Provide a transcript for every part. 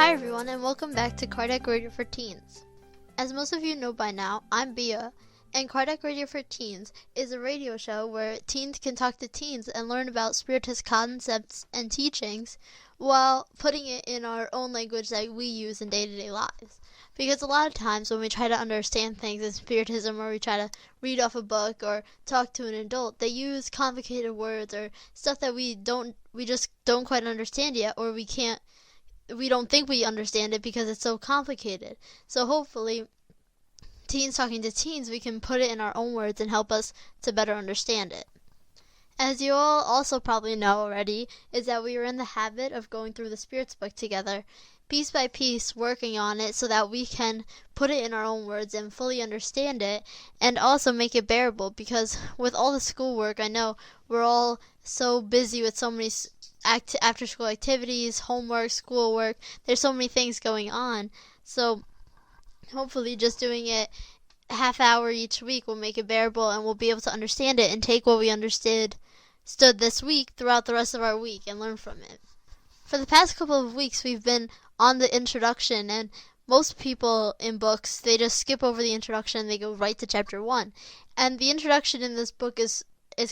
Hi everyone, and welcome back to Cardiac Radio for Teens. As most of you know by now, I'm Bia, and Cardiac Radio for Teens is a radio show where teens can talk to teens and learn about Spiritist concepts and teachings while putting it in our own language that we use in day-to-day lives. Because a lot of times when we try to understand things in Spiritism, or we try to read off a book or talk to an adult, they use complicated words or stuff that we just don't quite understand yet, or we don't think we understand it because it's so complicated. So hopefully, teens talking to teens, we can put it in our own words and help us to better understand it. As you all also probably know already, is that we are in the habit of going through the Spirits book together, piece by piece, working on it so that we can put it in our own words and fully understand it, and also make it bearable, because with all the schoolwork, I know we're all so busy with so many after school activities, homework, schoolwork. There's so many things going on. So hopefully just doing it half hour each week will make it bearable, and we'll be able to understand it and take what we stood this week throughout the rest of our week and learn from it. For the past couple of weeks, we've been on the introduction, and most people in books, they just skip over the introduction and they go right to chapter 1. And the introduction in this book is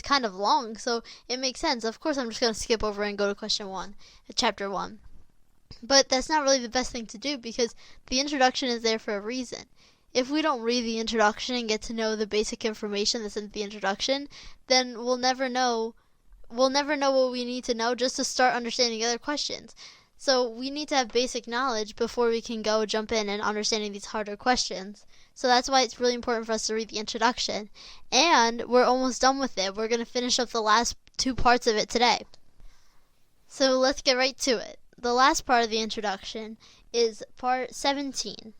kind of long, so it makes sense. Of course, I'm just going to skip over and go to chapter 1. But that's not really the best thing to do, because the introduction is there for a reason. If we don't read the introduction and get to know the basic information that's in the introduction, then we'll never know what we need to know just to start understanding other questions. So we need to have basic knowledge before we can go jump in and understanding these harder questions. So that's why it's really important for us to read the introduction. And we're almost done with it. We're going to finish up the last 2 parts of it today. So let's get right to it. The last part of the introduction is part 17.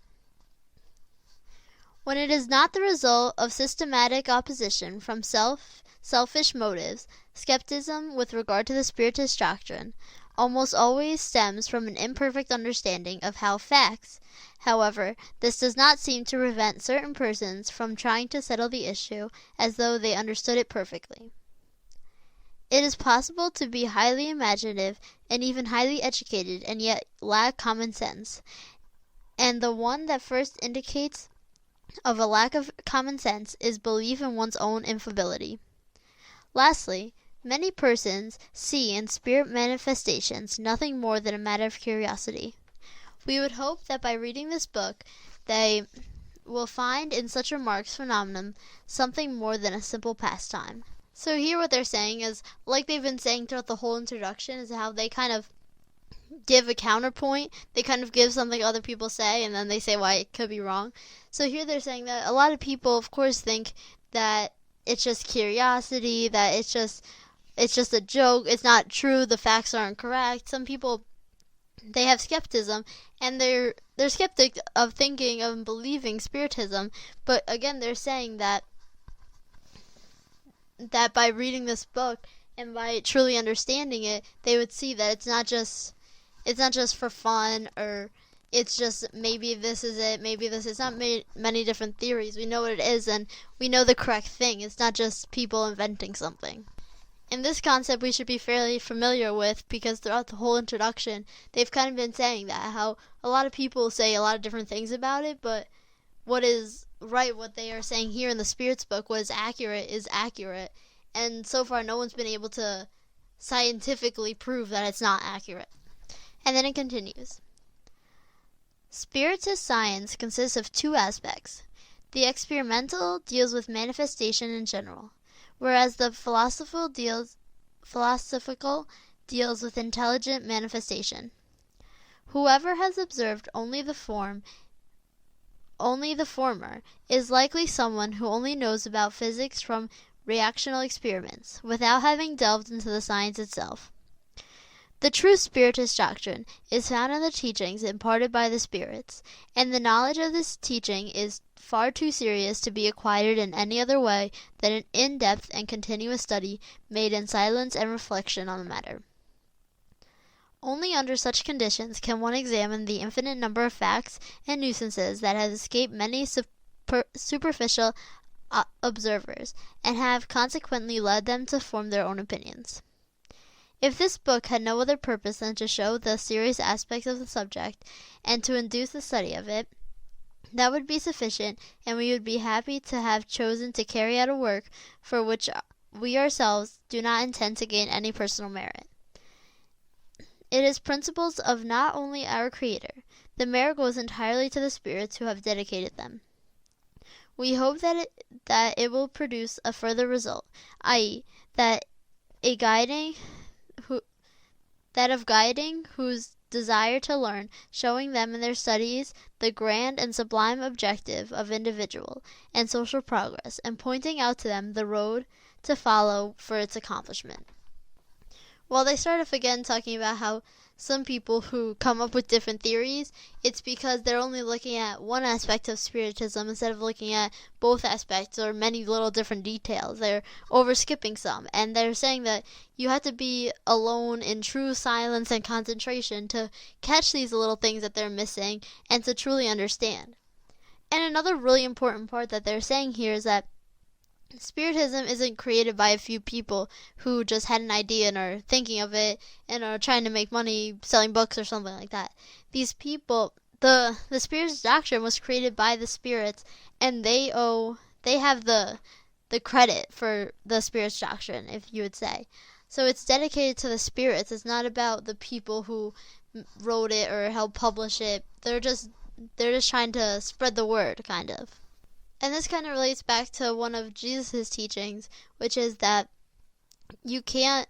When it is not the result of systematic opposition from selfish motives, skepticism with regard to the Spiritist doctrine almost always stems from an imperfect understanding of how facts. However, this does not seem to prevent certain persons from trying to settle the issue as though they understood it perfectly. It is possible to be highly imaginative and even highly educated and yet lack common sense, and the one that first indicates of a lack of common sense is belief in one's own infallibility. Lastly, many persons see in spirit manifestations nothing more than a matter of curiosity. We would hope that by reading this book, they will find in such a marked phenomenon something more than a simple pastime. So here what they're saying is, like they've been saying throughout the whole introduction, is how they kind of give a counterpoint. They kind of give something other people say, and then they say why it could be wrong. So here they're saying that a lot of people, of course, think that it's just curiosity, that it's just a joke, it's not true, the facts aren't correct. Some people, they have skepticism, and they're skeptic of thinking of believing Spiritism, but again, they're saying that by reading this book and by truly understanding it, they would see that it's not just for fun, or it's just maybe this is it, maybe this is not many different theories. We know what it is, and we know the correct thing. It's not just people inventing something. And this concept we should be fairly familiar with, because throughout the whole introduction, they've kind of been saying that, how a lot of people say a lot of different things about it, but what is right, what they are saying here in the Spirits book, what is accurate, and so far no one's been able to scientifically prove that it's not accurate. And then it continues. Spiritist science consists of 2 aspects. The experimental deals with manifestation in general, whereas the philosophical deals with intelligent manifestation. Whoever has observed only the former, is likely someone who only knows about physics from reactional experiments, without having delved into the science itself. The true Spiritist doctrine is found in the teachings imparted by the Spirits, and the knowledge of this teaching is far too serious to be acquired in any other way than an in-depth and continuous study made in silence and reflection on the matter. Only under such conditions can one examine the infinite number of facts and nuisances that have escaped many superficial observers, and have consequently led them to form their own opinions. If this book had no other purpose than to show the serious aspects of the subject and to induce the study of it, that would be sufficient, and we would be happy to have chosen to carry out a work for which we ourselves do not intend to gain any personal merit. It is principles of not only our Creator. The merit goes entirely to the spirits who have dedicated them. We hope that it will produce a further result, i.e., that of guiding whose desire to learn, showing them in their studies the grand and sublime objective of individual and social progress, and pointing out to them the road to follow for its accomplishment. Well, they start off again talking about how some people who come up with different theories, it's because they're only looking at one aspect of Spiritism instead of looking at both aspects or many little different details. They're overskipping some, and they're saying that you have to be alone in true silence and concentration to catch these little things that they're missing and to truly understand. And another really important part that they're saying here is that Spiritism isn't created by a few people who just had an idea and are thinking of it and are trying to make money selling books or something like that. These people, the Spiritist doctrine was created by the spirits, and they have the credit for the Spiritist doctrine, if you would say. So it's dedicated to the spirits. It's not about the people who wrote it or helped publish it. They're just trying to spread the word, kind of. And this kind of relates back to one of Jesus' teachings, which is that you can't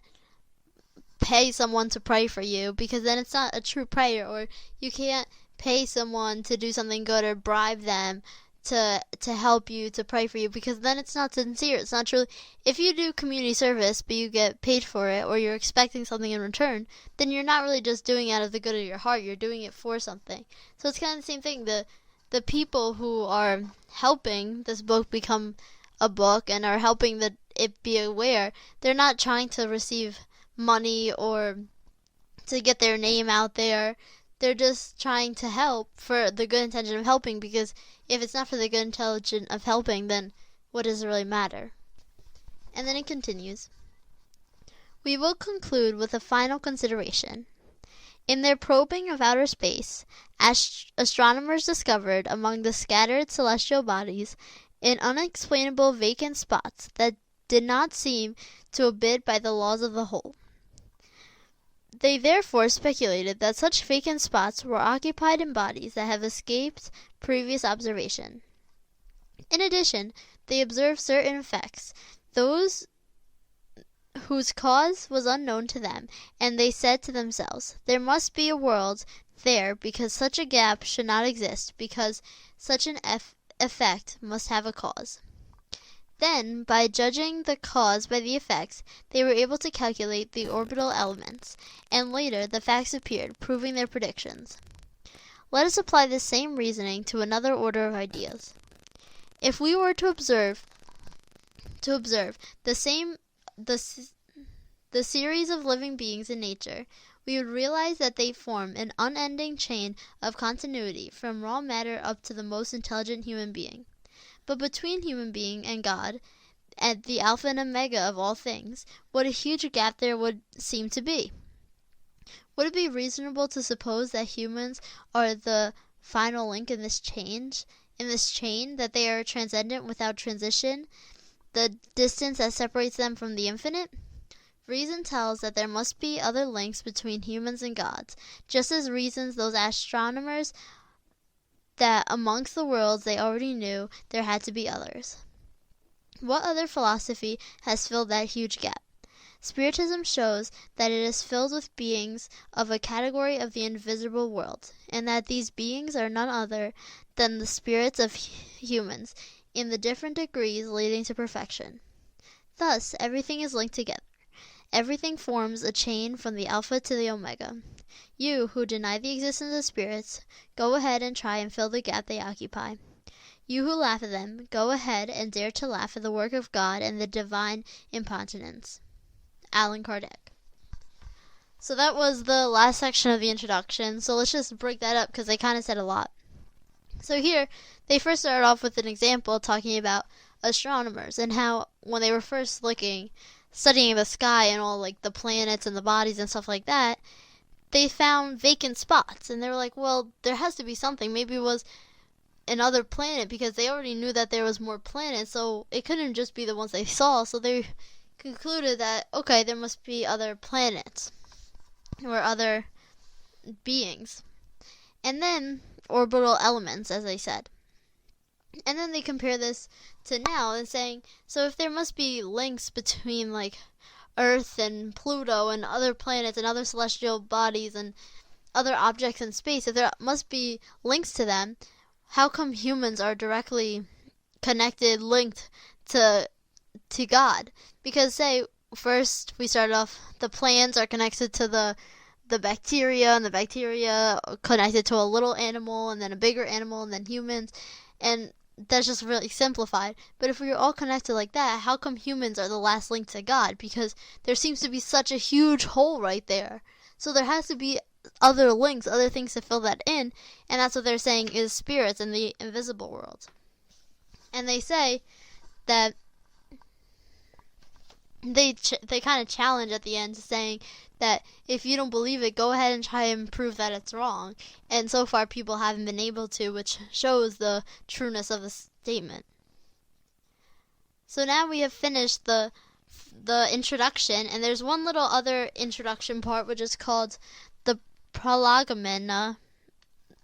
pay someone to pray for you, because then it's not a true prayer, or you can't pay someone to do something good or bribe them to help you, to pray for you, because then it's not sincere. It's not truly. If you do community service but you get paid for it, or you're expecting something in return, then you're not really just doing it out of the good of your heart. You're doing it for something. So it's kind of the same thing. The people who are helping this book become a book and are helping it be aware, they're not trying to receive money or to get their name out there. They're just trying to help for the good intention of helping, because if it's not for the good intention of helping, then what does it really matter? And then it continues. We will conclude with a final consideration. In their probing of outer space, astronomers discovered among the scattered celestial bodies unexplainable vacant spots that did not seem to abide by the laws of the whole. They therefore speculated that such vacant spots were occupied in bodies that have escaped previous observation. In addition, they observed certain effects, those whose cause was unknown to them, and they said to themselves, there must be a world there, because such a gap should not exist, because such an effect must have a cause. Then, by judging the cause by the effects, they were able to calculate the orbital elements, and later the facts appeared, proving their predictions. Let us apply this same reasoning to another order of ideas. If we were to observe the series of living beings in nature, we would realize that they form an unending chain of continuity from raw matter up to the most intelligent human being. But between human being and God, at the alpha and omega of all things, what a huge gap there would seem to be. Would it be reasonable to suppose that humans are the final link in this chain, that they are transcendent without transition, the distance that separates them from the infinite? Reason tells that there must be other links between humans and gods, just as reasons those astronomers that amongst the worlds they already knew there had to be others. What other philosophy has filled that huge gap? Spiritism shows that it is filled with beings of a category of the invisible world, and that these beings are none other than the spirits of humans, in the different degrees leading to perfection. Thus, everything is linked together. Everything forms a chain from the alpha to the omega. You, who deny the existence of spirits, go ahead and try and fill the gap they occupy. You who laugh at them, go ahead and dare to laugh at the work of God and the divine imponence. Allan Kardec. So that was the last section of the introduction, so let's just break that up because they kind of said a lot. So here, they first started off with an example talking about astronomers and how when they were first looking, studying the sky and all like the planets and the bodies and stuff like that, they found vacant spots, and they were like, well, there has to be something. Maybe it was another planet, because they already knew that there was more planets, so it couldn't just be the ones they saw. So they concluded that, okay, there must be other planets or other beings. And then orbital elements, as I said. And then they compare this to now and saying, so if there must be links between like Earth and Pluto and other planets and other celestial bodies and other objects in space, if there must be links to them, how come humans are directly connected, linked to God? Because say first we start off, the plants are connected to the bacteria, and the bacteria are connected to a little animal, and then a bigger animal, and then humans, and that's just really simplified. But if we were all connected like that, how come humans are the last link to God? Because there seems to be such a huge hole right there. So there has to be other links, other things to fill that in, and that's what they're saying is spirits in the invisible world. And they say that they kind of challenge at the end, saying that if you don't believe it, go ahead and try and prove that it's wrong. And so far people haven't been able to, which shows the trueness of the statement. So now we have finished the introduction, and there's one little other introduction part, which is called the prolegomena.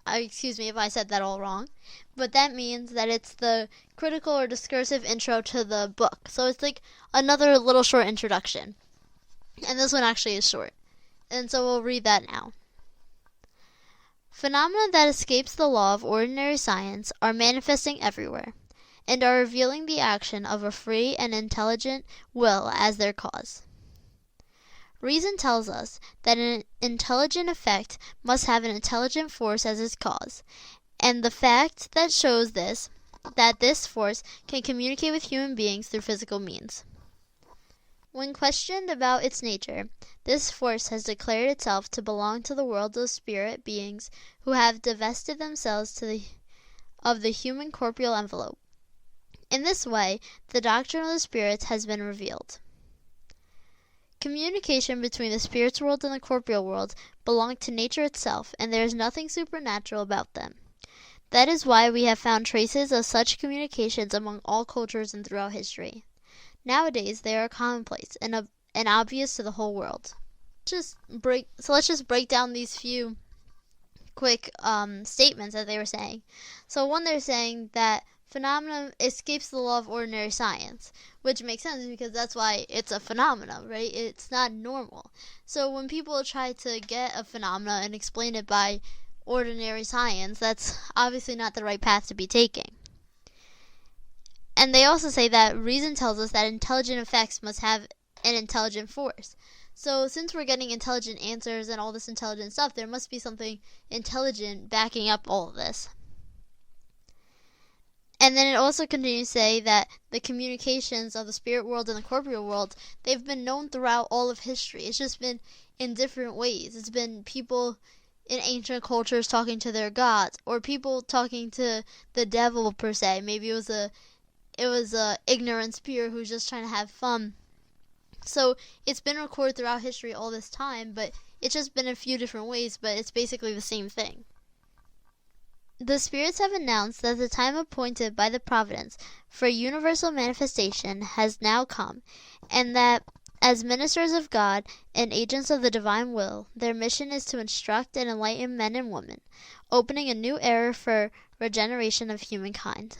Excuse me if I said that all wrong, but that means that it's the critical or discursive intro to the book. So it's like another little short introduction. And this one actually is short. And so we'll read that now. Phenomena that escapes the law of ordinary science are manifesting everywhere, and are revealing the action of a free and intelligent will as their cause. Reason tells us that an intelligent effect must have an intelligent force as its cause, and the fact that shows this, that this force can communicate with human beings through physical means. When questioned about its nature, this force has declared itself to belong to the world of spirit beings who have divested themselves of the human corporeal envelope. In this way, the doctrine of the spirits has been revealed. Communication between the spirit's world and the corporeal world belong to nature itself, and there is nothing supernatural about them. That is why we have found traces of such communications among all cultures and throughout history. Nowadays, they are commonplace and obvious to the whole world. Let's just break down these few quick statements that they were saying. So one, they're saying that phenomenon escapes the law of ordinary science, which makes sense because that's why it's a phenomena, right? It's not normal. So when people try to get a phenomena and explain it by ordinary science, that's obviously not the right path to be taking. And they also say that reason tells us that intelligent effects must have an intelligent force. So since we're getting intelligent answers and all this intelligent stuff, there must be something intelligent backing up all of this. And then it also continues to say that the communications of the spirit world and the corporeal world, they've been known throughout all of history. It's just been in different ways. It's been people in ancient cultures talking to their gods, or people talking to the devil per se. Maybe it was a ignorant spirit who's just trying to have fun. So it's been recorded throughout history all this time, but it's just been a few different ways, but it's basically the same thing. The spirits have announced that the time appointed by the providence for universal manifestation has now come, and that as ministers of God and agents of the divine will, their mission is to instruct and enlighten men and women, opening a new era for regeneration of humankind.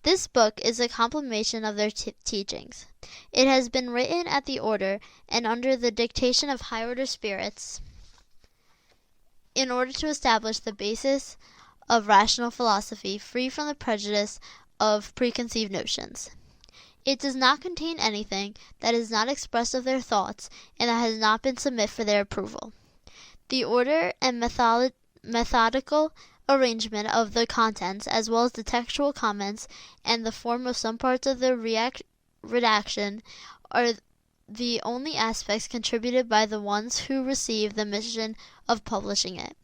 This book is a compilation of their teachings. It has been written at the order and under the dictation of high-order spirits in order to establish the basis of rational philosophy free from the prejudice of preconceived notions. It does not contain anything that is not expressed of their thoughts and that has not been submitted for their approval. The order and methodical arrangement of the contents, as well as the textual comments and the form of some parts of the redaction, are the only aspects contributed by the ones who receive the mission of publishing it.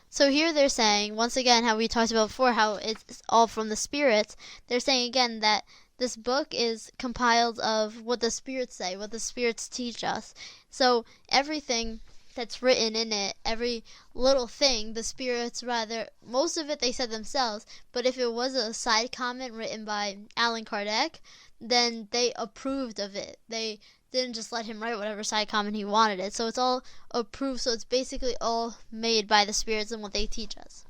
So here they're saying, once again, how we talked about before, how it's all from the spirits. They're saying again that this book is compiled of what the spirits say, what the spirits teach us. So everything that's written in it, every little thing, the spirits rather, most of it they said themselves, but if it was a side comment written by Allan Kardec, then they approved of it. They didn't just let him write whatever side comment he wanted it. So it's all approved, so it's basically all made by the spirits and what they teach us.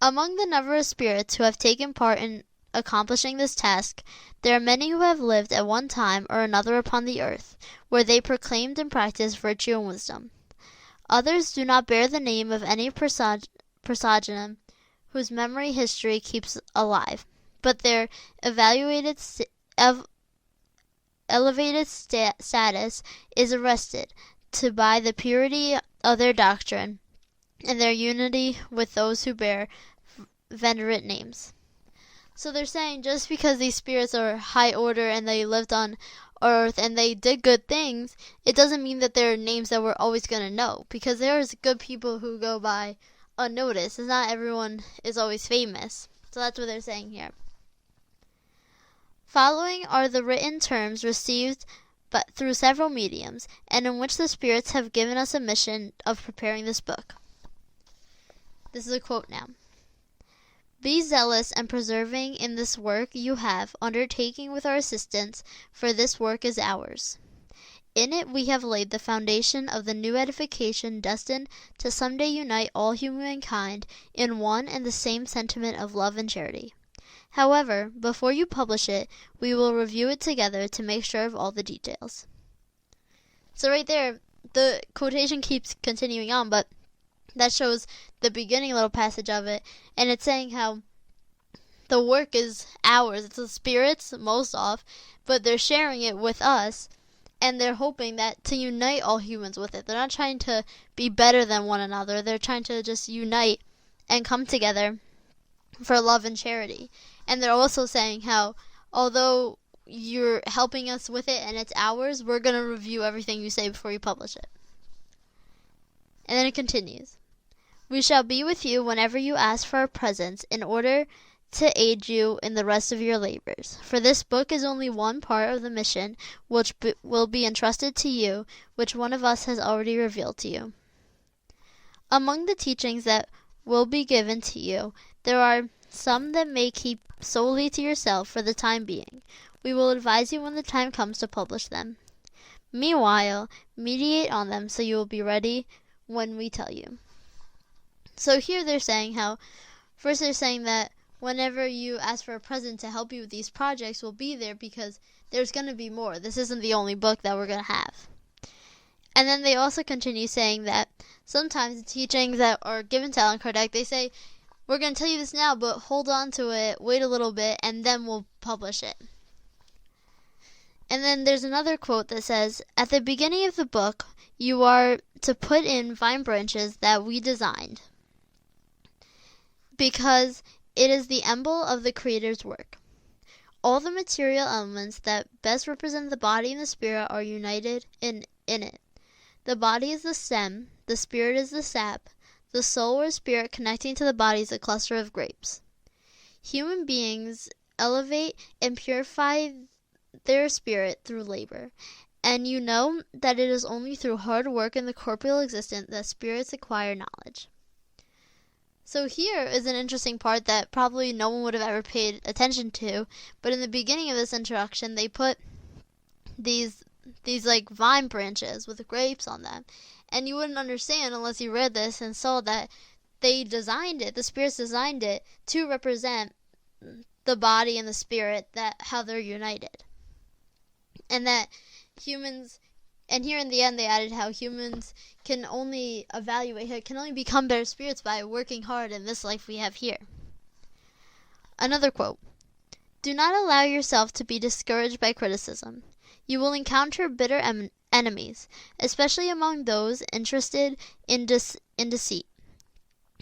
Among the number of spirits who have taken part in accomplishing this task, there are many who have lived at one time or another upon the earth, where they proclaimed and practiced virtue and wisdom. Others do not bear the name of any progenitor whose memory history keeps alive, but their elevated status is arrested by the purity of their doctrine and their unity with those who bear venerate names. So they're saying just because these spirits are high order and they lived on earth and they did good things, it doesn't mean that they're names that we're always going to know, because there's good people who go by unnoticed, and not everyone is always famous. So that's what they're saying here. Following are the written terms received but through several mediums, and in which the spirits have given us a mission of preparing this book. This is a quote now. Be zealous and persevering in this work you have undertaken with our assistance, for this work is ours. In it we have laid the foundation of the new edification destined to some day unite all humankind in one and the same sentiment of love and charity. However, before you publish it, we will review it together to make sure of all the details. So right there, the quotation keeps continuing on, but that shows the beginning little passage of it, and it's saying how the work is ours. It's the spirits, most of, but they're sharing it with us, and they're hoping that to unite all humans with it. They're not trying to be better than one another. They're trying to just unite and come together for love and charity. And they're also saying how, although you're helping us with it and it's ours, we're going to review everything you say before you publish it. And then it continues. We shall be with you whenever you ask for our presence in order to aid you in the rest of your labors. For this book is only one part of the mission which will be entrusted to you, which one of us has already revealed to you. Among the teachings that will be given to you, there are some that may keep solely to yourself for the time being. We will advise you when the time comes to publish them. Meanwhile, meditate on them so you will be ready when we tell you. So here they're saying how, first they're saying that whenever you ask for a present to help you with these projects, we'll be there because there's going to be more. This isn't the only book that we're going to have. And then they also continue saying that sometimes the teachings that are given to Allan Kardec, they say, we're going to tell you this now, but hold on to it, wait a little bit, and then we'll publish it. And then there's another quote that says, at the beginning of the book, you are to put in vine branches that we designed, because it is the emblem of the Creator's work. All the material elements that best represent the body and the spirit are united in it. The body is the stem, the spirit is the sap, the soul or spirit connecting to the body is a cluster of grapes. Human beings elevate and purify their spirit through labor, and you know that it is only through hard work in the corporeal existence that spirits acquire knowledge. So here is an interesting part that probably no one would have ever paid attention to, but in the beginning of this introduction, they put these like vine branches with grapes on them, and you wouldn't understand unless you read this and saw that they designed it, the spirits designed it to represent the body and the spirit, that how they're united. And that humans, and here in the end they added how humans can only can only become better spirits by working hard in this life we have here. Another quote. Do not allow yourself to be discouraged by criticism. You will encounter bitter enemies, especially among those interested in deceit.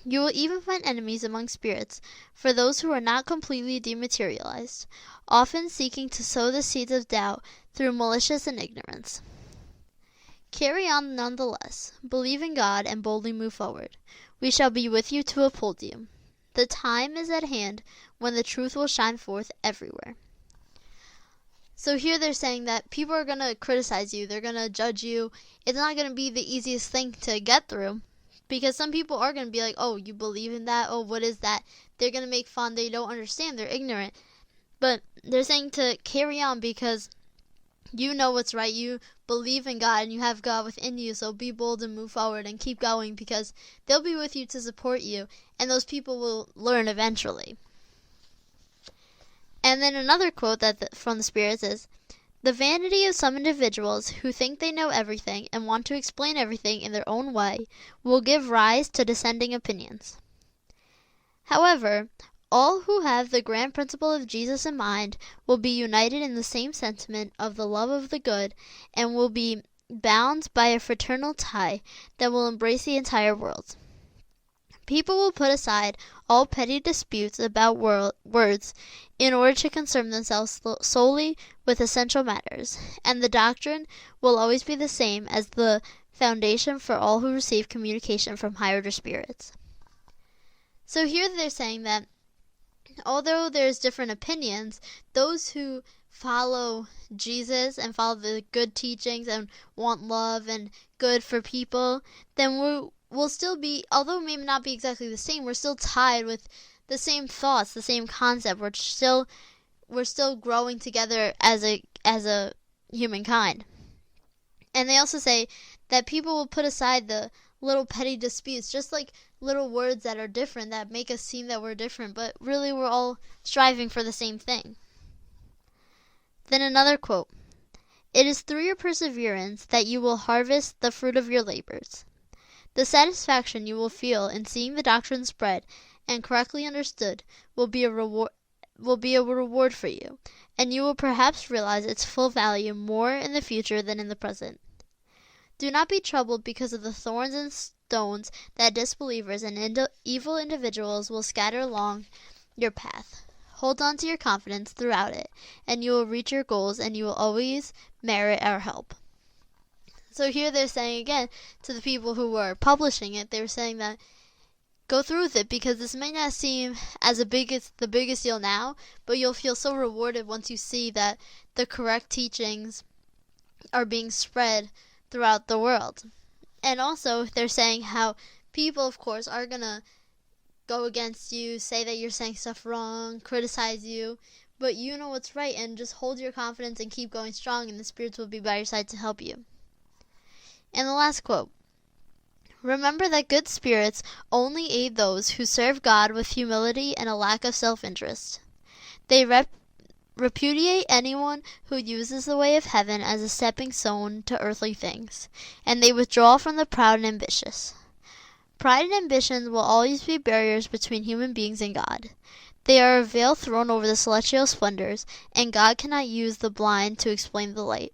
You will even find enemies among spirits, for those who are not completely dematerialized, often seeking to sow the seeds of doubt through malicious and ignorance. Carry on nonetheless. Believe in God and boldly move forward. We shall be with you to uphold you. The time is at hand when the truth will shine forth everywhere. So here they're saying that people are going to criticize you. They're going to judge you. It's not going to be the easiest thing to get through, because some people are going to be like, oh, you believe in that? Oh, what is that? They're going to make fun. They don't understand. They're ignorant. But they're saying to carry on, because you know what's right. You believe in God and you have God within you. So be bold and move forward and keep going, because they'll be with you to support you. And those people will learn eventually. And then another quote from the Spirits is, "The vanity of some individuals who think they know everything and want to explain everything in their own way will give rise to dissenting opinions. However, all who have the grand principle of Jesus in mind will be united in the same sentiment of the love of the good, and will be bound by a fraternal tie that will embrace the entire world. People will put aside all petty disputes about words in order to concern themselves solely with essential matters, and the doctrine will always be the same as the foundation for all who receive communication from higher spirits." So here they're saying that although there's different opinions, those who follow Jesus and follow the good teachings and want love and good for people, then we'll still be, although it may not be exactly the same, we're still tied with the same thoughts, the same concept. We're still growing together as a humankind. And they also say that people will put aside the little petty disputes, just like little words that are different, that make us seem that we're different, but really we're all striving for the same thing. Then another quote, "It is through your perseverance that you will harvest the fruit of your labors. The satisfaction you will feel in seeing the doctrine spread and correctly understood will be a reward for you, and you will perhaps realize its full value more in the future than in the present. Do not be troubled because of the thorns and stones that disbelievers and evil individuals will scatter along your path. Hold on to your confidence throughout it, and you will reach your goals, and you will always merit our help." So here they're saying again to the people who were publishing it, they were saying that go through with it, because this may not seem as the biggest deal now, but you'll feel so rewarded once you see that the correct teachings are being spread throughout the world. And also they're saying how people, of course, are going to go against you, say that you're saying stuff wrong, criticize you, but you know what's right, and just hold your confidence and keep going strong, and the spirits will be by your side to help you. And the last quote, "Remember that good spirits only aid those who serve God with humility and a lack of self-interest. They repudiate anyone who uses the way of heaven as a stepping stone to earthly things, and they withdraw from the proud and ambitious. Pride and ambition will always be barriers between human beings and God. They are a veil thrown over the celestial splendors, and God cannot use the blind to explain the light."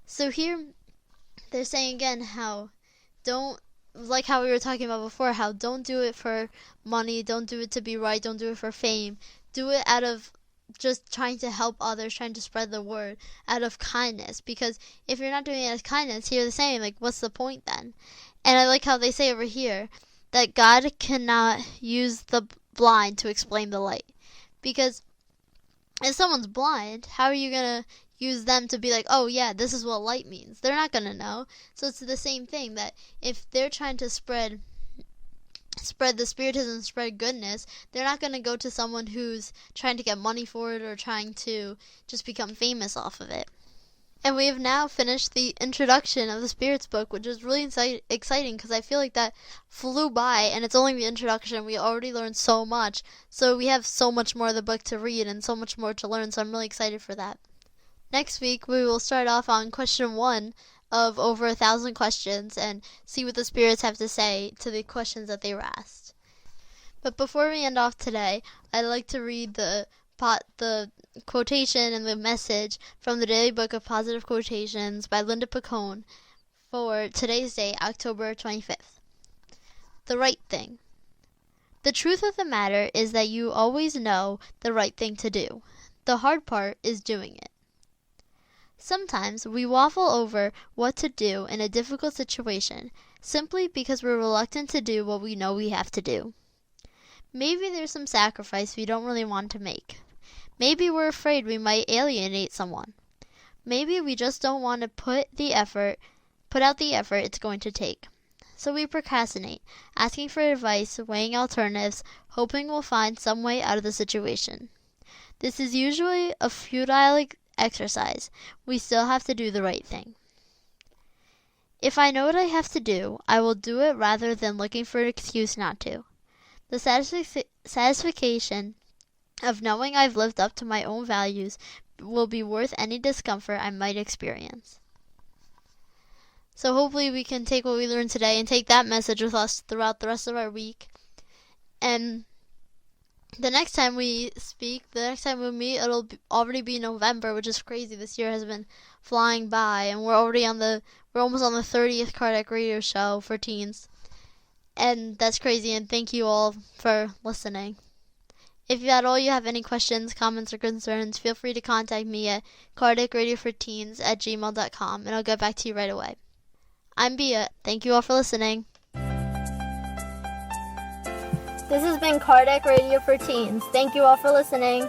So here they're saying again how like how we were talking about before, how don't do it for money, don't do it to be right, don't do it for fame. Do it out of just trying to help others, trying to spread the word out of kindness. Because if you're not doing it out of kindness, here they're saying, like, what's the point then? And I like how they say over here that God cannot use the blind to explain the light. Because if someone's blind, how are you going to use them to be like, oh yeah, this is what light means? They're not going to know. So it's the same thing, that if they're trying to spread the spiritism, spread goodness, they're not going to go to someone who's trying to get money for it or trying to just become famous off of it. And we have now finished the introduction of the Spirits book, which is really exciting because I feel like that flew by, and it's only the introduction. We already learned so much, so we have so much more of the book to read and so much more to learn, so I'm really excited for that. Next week, we will start off on question 1 of over 1,000 questions and see what the spirits have to say to the questions that they were asked. But before we end off today, I'd like to read the quotation and the message from the Daily Book of Positive Quotations by Linda Picone for today's date, October 25th. The right thing. The truth of the matter is that you always know the right thing to do. The hard part is doing it. Sometimes we waffle over what to do in a difficult situation simply because we're reluctant to do what we know we have to do. Maybe there's some sacrifice we don't really want to make. Maybe we're afraid we might alienate someone. Maybe we just don't want to put out the effort it's going to take. So we procrastinate, asking for advice, weighing alternatives, hoping we'll find some way out of the situation. This is usually a futile exercise. We still have to do the right thing. If I know what I have to do, I will do it rather than looking for an excuse not to. The satisfaction of knowing I've lived up to my own values will be worth any discomfort I might experience. So hopefully we can take what we learned today and take that message with us throughout the rest of our week. And the next time we meet, it'll already be November, which is crazy. This year has been flying by, and we're almost on the 30th Cardiac Radio show for teens. And that's crazy, and thank you all for listening. If at all you have any questions, comments, or concerns, feel free to contact me at cardiacradioforteens@gmail.com, and I'll get back to you right away. I'm Bia. Thank you all for listening. This has been Cardiac Radio for Teens. Thank you all for listening.